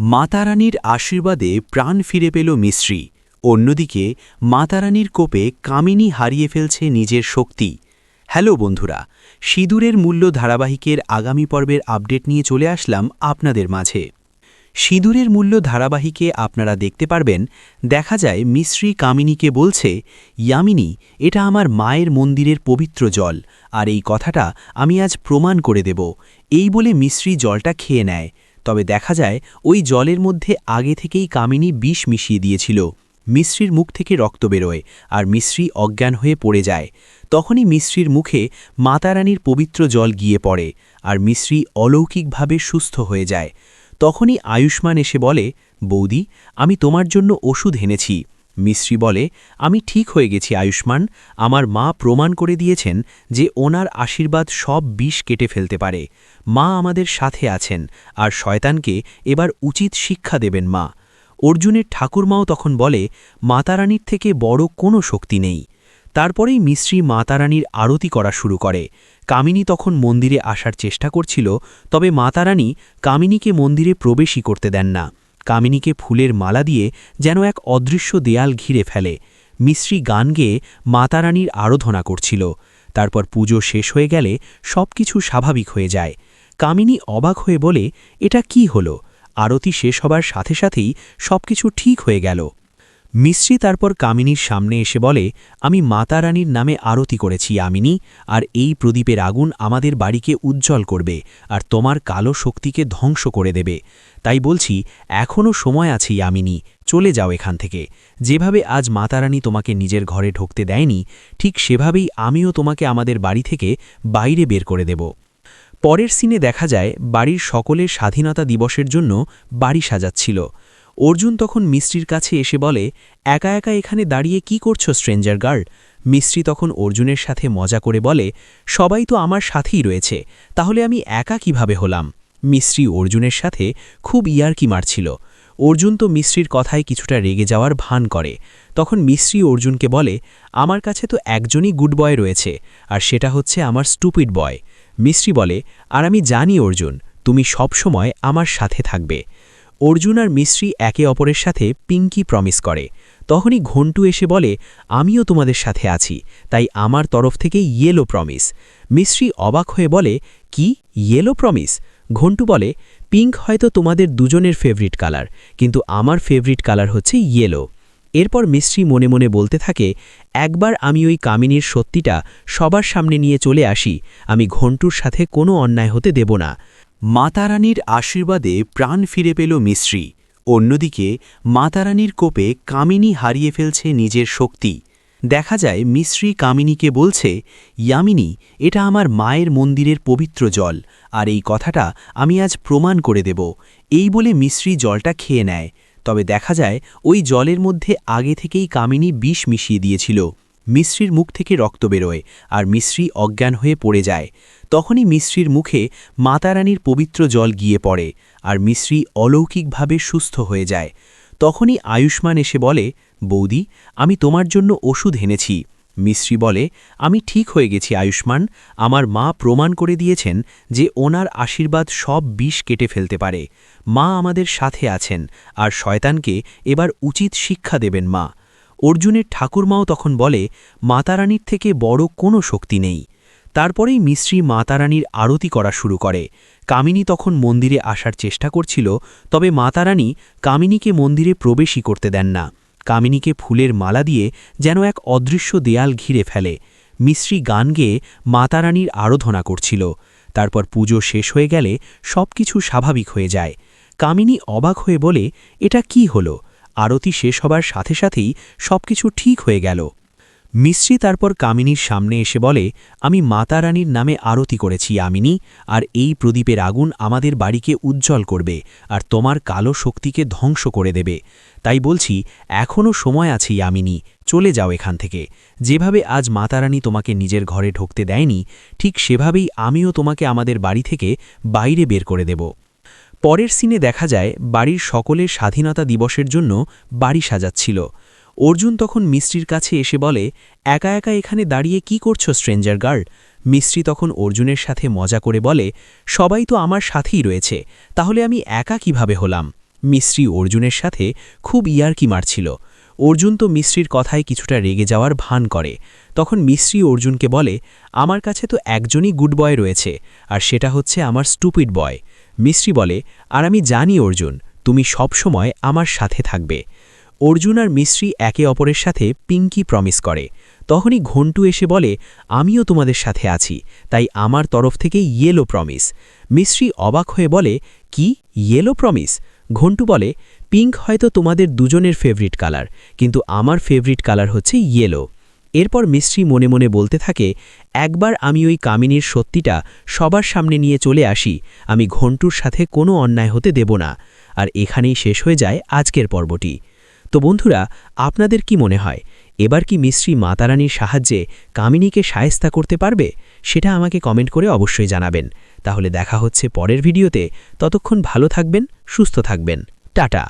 মাতারানীর আশীর্বাদে প্রাণ ফিরে পেল মিশ্রি। অন্যদিকে মাতারানীর কোপে কামিনী হারিয়ে ফেলছে নিজের শক্তি। হ্যালো বন্ধুরা, সিঁদুরের মূল্য ধারাবাহিকের আগামী পর্বের আপডেট নিয়ে চলে আসলাম আপনাদের মাঝে। সিঁদুরের মূল্য ধারাবাহিকে আপনারা দেখতে পারবেন, দেখা যায় মিশ্রি কামিনীকে বলছে, ইয়ামিনী, এটা আমার মায়ের মন্দিরের পবিত্র জল, আর এই কথাটা আমি আজ প্রমাণ করে দেব। এই বলে মিশ্রি জলটা খেয়ে নেয়। তবে দেখা যায় ওই জলের মধ্যে আগে থেকেই কামিনী বিষ মিশিয়ে দিয়েছিল। মিশ্রির মুখ থেকে রক্ত বেরোয় আর মিশ্রি অজ্ঞান হয়ে পড়ে যায়। তখনই মিশ্রির মুখে মাতারানীর পবিত্র জল গিয়ে পড়ে আর মিশ্রি অলৌকিকভাবে সুস্থ হয়ে যায়। তখনই আয়ুষ্মান এসে বলে, বৌদি, আমি তোমার জন্য ওষুধ এনেছি। মিশ্রি বলে, আমি ঠিক হয়ে গেছি আয়ুষ্মান, আমার মা প্রমাণ করে দিয়েছেন যে ওনার আশীর্বাদ সব বিষ কেটে ফেলতে পারে। মা আমাদের সাথে আছেন আর শয়তানকে এবার উচিত শিক্ষা দেবেন মা। অর্জুনের ঠাকুরমাও তখন বলে, মাতারানীর থেকে বড় কোনো শক্তি নেই। তারপরেই মিশ্রি মাতারানীর আরতি করা শুরু করে। কামিনী তখন মন্দিরে আসার চেষ্টা করছিল, তবে মাতারানী কামিনীকে মন্দিরে প্রবেশই করতে দেন না। কামিনীকে ফুলের মালা দিয়ে যেন এক অদৃশ্য দেয়াল ঘিরে ফেলে। মিশ্রি গান গেয়ে মাতারানীর আরাধনা করছিল। তারপর পুজো শেষ হয়ে গেলে সবকিছু স্বাভাবিক হয়ে যায়। কামিনী অবাক হয়ে বলে, এটা কি হলো? আরতি শেষ হবার সাথে সাথেই সবকিছু ঠিক হয়ে গেল। মিশ্রি তারপর কামিনীর সামনে এসে বলে, আমি মাতারানীর নামে আরতি করেছি ইয়ামিনী, আর এই প্রদীপের আগুন আমাদের বাড়িকে উজ্জ্বল করবে আর তোমার কালো শক্তিকে ধ্বংস করে দেবে। তাই বলছি, এখনও সময় আছে ইয়ামিনী, চলে যাও এখান থেকে। যেভাবে আজ মাতারানী তোমাকে নিজের ঘরে ঢুকতে দেয়নি, ঠিক সেভাবেই আমিও তোমাকে আমাদের বাড়ি থেকে বাইরে বের করে দেব। পরের সিনে দেখা যায় বাড়ির সকলের স্বাধীনতা দিবসের জন্য বাড়ি সাজাচ্ছিল। অর্জুন তখন মিশ্রির কাছে এসে বলে, একা একা এখানে দাঁড়িয়ে কি করছো স্ট্রেঞ্জার গার্ল? মিশ্রি তখন অর্জুনের সাথে মজা করে বলে, সবাই তো আমার সাথেই রয়েছে, তাহলে আমি একা কিভাবে হলাম? মিশ্রি অর্জুনের সাথে খুব ইয়ার্কি মারছিল। অর্জুন তো মিশ্রির কথায় কিছুটা রেগে যাওয়ার ভান করে। তখন মিশ্রি অর্জুনকে বলে, আমার কাছে তো একজনই গুড বয় রয়েছে, আর সেটা হচ্ছে আমার স্টুপিড বয়। মিশ্রি বলে, আর আমি জানি অর্জুন, তুমি সব সময় আমার সাথে থাকবে। অর্জুন আর মিশ্রি একে অপরের সাথে পিঙ্কি প্রমিস করে। তখনই ঘন্টু এসে বলে, আমিও তোমাদের সাথে আছি, তাই আমার তরফ থেকে ইয়েলো প্রমিস। মিশ্রি অবাক হয়ে বলে, কি ইয়েলো প্রমিস? ঘন্টু বলে, পিঙ্ক হয়তো তোমাদের দুজনের ফেভারিট কালার, কিন্তু আমার ফেভারিট কালার হচ্ছে ইয়েলো। এরপর মিশ্রি মনে মনে বলতে থাকে, একবার আমি ওই কামিনীর সত্যিটা সবার সামনে নিয়ে চলে আসি, আমি ঘন্টুর সাথে কোনো অন্যায় হতে দেব না। মাতারানীর আশীর্বাদে প্রাণ ফিরে পেল মিশ্রি। অন্যদিকে মাতারানীর কোপে কামিনী হারিয়ে ফেলছে নিজের শক্তি। দেখা যায় মিশ্রি কামিনীকে বলছে, ইয়ামিনী, এটা আমার মায়ের মন্দিরের পবিত্র জল, আর এই কথাটা আমি আজ প্রমাণ করে দেব। এই বলে মিশ্রি জলটা খেয়ে নেয়। তবে দেখা যায় ওই জলের মধ্যে আগে থেকেই কামিনী বিষ মিশিয়ে দিয়েছিল। মিশ্রির মুখ থেকে রক্ত বেরোয় আর মিশ্রি অজ্ঞান হয়ে পড়ে যায়। তখনই মিশ্রির মুখে মাতারানীর পবিত্র জল গিয়ে পড়ে আর মিশ্রি অলৌকিকভাবে সুস্থ হয়ে যায়। তখনই আয়ুষ্মান এসে বলে, বৌদি, আমি তোমার জন্য ওষুধ এনেছি। মিশ্রি বলে, আমি ঠিক হয়ে গেছি আয়ুষ্মান, আমার মা প্রমাণ করে দিয়েছেন যে ওনার আশীর্বাদ সব বিষ কেটে ফেলতে পারে। মা আমাদের সাথে আছেন আর শয়তানকে এবার উচিত শিক্ষা দেবেন মা। অর্জুনের ঠাকুরমাও তখন বলে, মাতারানীর থেকে বড় কোনো শক্তি নেই। তারপরেই মিশ্রি মাতারানীর আরতি করা শুরু করে। কামিনী তখন মন্দিরে আসার চেষ্টা করছিল, তবে মাতারানী কামিনীকে মন্দিরে প্রবেশই করতে দেন না। কামিনীকে ফুলের মালা দিয়ে যেন এক অদৃশ্য দেয়াল ঘিরে ফেলে। মিশ্রি গান গেয়ে মাতারানীর আরাধনা করছিল। তারপর পুজো শেষ হয়ে গেলে সবকিছু স্বাভাবিক হয়ে যায়। কামিনী অবাক হয়ে বলে, এটা কি হলো? আরতি শেষ হবার সাথে সাথেই সবকিছু ঠিক হয়ে গেল। মিশ্রি তারপর কামিনীর সামনে এসে বলে, আমি মাতারানীর নামে আরতি করেছি ইয়ামিনী, আর এই প্রদীপের আগুন আমাদের বাড়িকে উজ্জ্বল করবে আর তোমার কালো শক্তিকে ধ্বংস করে দেবে। তাই বলছি, এখনও সময় আছে ইয়ামিনী, চলে যাও এখান থেকে। যেভাবে আজ মাতারানী তোমাকে নিজের ঘরে ঢুকতে দেয়নি, ঠিক সেভাবেই আমিও তোমাকে আমাদের বাড়ি থেকে বাইরে বের করে দেব। পরের সিনে দেখা যায় বাড়ির সকলের স্বাধীনতা দিবসের জন্য বাড়ি সাজাচ্ছিল। অর্জুন তখন মিশ্রির কাছে এসে বলে, একা একা এখানে দাঁড়িয়ে কি করছো স্ট্রেঞ্জার গার্ল? মিশ্রি তখন অর্জুনের সাথে মজা করে বলে, সবাই তো আমার সাথেই রয়েছে, তাহলে আমি একা কিভাবে হলাম? মিস্ত্রি অর্জুনের সাথে খুব ইয়ার্কি মারছিল। অর্জুন তো মিস্ত্রির কথায় কিছুটা রেগে যাওয়ার ভান করে। তখন মিস্ত্রি অর্জুনকে বলে, আমার কাছে তো একজনই গুড বয় রয়েছে, আর সেটা হচ্ছে আমার স্টুপিড বয়। মিস্ত্রি বলে, আর আমি জানি অর্জুন, তুমি সবসময় আমার সাথে থাকবে। অর্জুন আর মিস্ত্রি একে অপরের সাথে পিঙ্কি প্রমিস করে। তখনই ঘন্টু এসে বলে, আমিও তোমাদের সাথে আছি, তাই আমার তরফ থেকে ইয়েলো প্রমিস। মিস্ত্রি অবাক হয়ে বলে, কি ইয়েলো প্রমিস? ঘন্টু বলে, পিঙ্ক হয়তো তোমাদের দুজনের ফেভারিট কালার, কিন্তু আমার ফেভারিট কালার হচ্ছে ইয়েলো। এরপর মিস্ত্রি মনে মনে বলতে থাকে, একবার আমি ওই কামিনীর সত্যিটা সবার সামনে নিয়ে চলে আসি, আমি ঘন্টুর সাথে কোনো অন্যায় হতে দেব না। আর এখানেই শেষ হয়ে যায় আজকের পর্বটি। তো বন্ধুরা, আপনাদের কি মনে হয়, এবার কি মিস্ত্রি মাতারানীর সাহায্যে কামিনীকে শায়েস্তা করতে পারবে? সেটা আমাকে কমেন্ট করে অবশ্যই জানাবেন। তাহলে দেখা হচ্ছে পরের ভিডিওতে। ততক্ষণ ভালো থাকবেন, সুস্থ থাকবেন। টাটা।